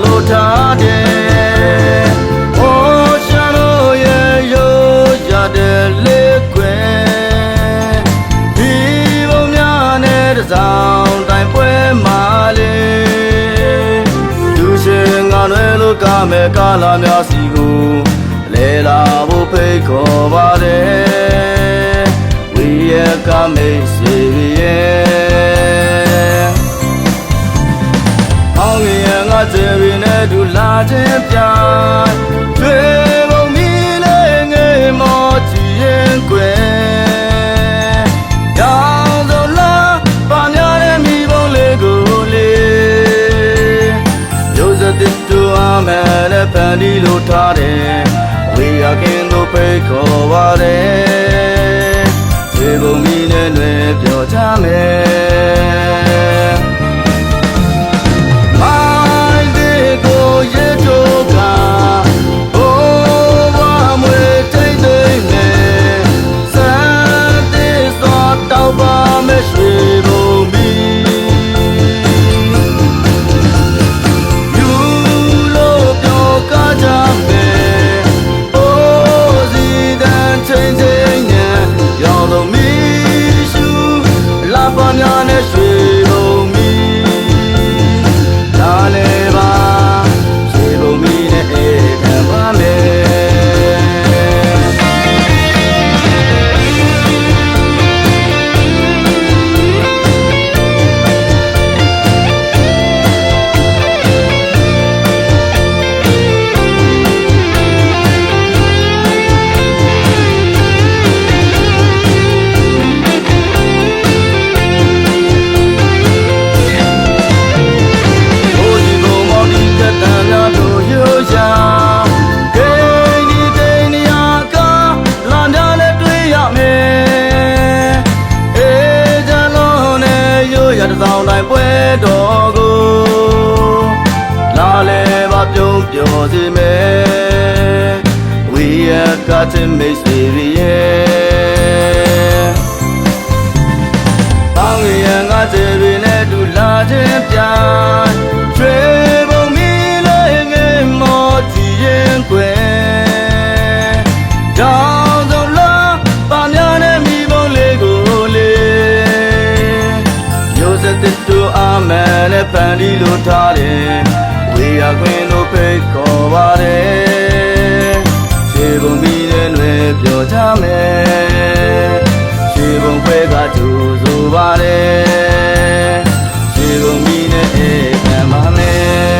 လို့ထားတယ်။အိုးရှာလို့ရဲ့ရိုးရတဲ့လေးကွယ်ဒီဘုံများနဲ့တစောင်းတိုင်းပွဲမှာလေလူရှင်ငါလွယ်လို့ကမဲ့ကာလာများစီကိုလဲလာဖို့ဖိတ်ခေါ်ပါတယ်ဝီရကမိတ်ဆွေရဲ့အောင်ရငါကျေရင်းနဲ့ဒူလာခြင်းပြိုင်တွေ့ပုံမီလေးငယ်မောကြည့်ရင်ကွယ်ရောင်စုံလားပါများတဲ့မိဘုံလေးကိုလေရုပ်စတစ်တူအမယ်နဲ့ပန်ဒီလို့ထားတယ်ဝေရကင်းတို့ဖိတ်ခေါ်ပါတယ်ဒီဘုံမီနဲ့လွယ်ပြောကြမယ်မိုင်းဒီကိုရဲတို့ကဘိုးဘွားမွေတိတ်တိတ်နဲ့စမ်းတဲ့စွာတောက်ပါမဲ့ရွှေဘုံမီယူလို့ပြောကားကြမယ်ပါများနဲ့ရွှေဘုံမီလာလေပါရွှေဘုံမီနဲ့အေးခံပါမယ်တစောင်းတိုင်းပွဲတော်ကိုလာလေပါပြုံးပျော်စေမယ်ဝီရကတဲ့မိတ်ဆွေရဲ့ပေါင်းရန်ငါကျေရင်းနဲ့တူလာခြင်းပြိုင်ရွှေဘုံမီလေးငယ်မောကြည့်ရင်ကွယ်ကြောင်စုံလားပါများနဲ့မိဘုံလေးကိုလေတစ်တူအမယ်နဲ့ပန်ဒီလို့ထားတယ်ဝေရခွင်တို့ဖိတ်ခေါ်ပါတယ်ရွှေဘုံမီနဲ့လွယ်ပြောကြမယ်ရွှေဘုံခွဲကကြိုဆိုပါတယ်ရွှေဘုံမီနဲ့အေးခံပါမယ်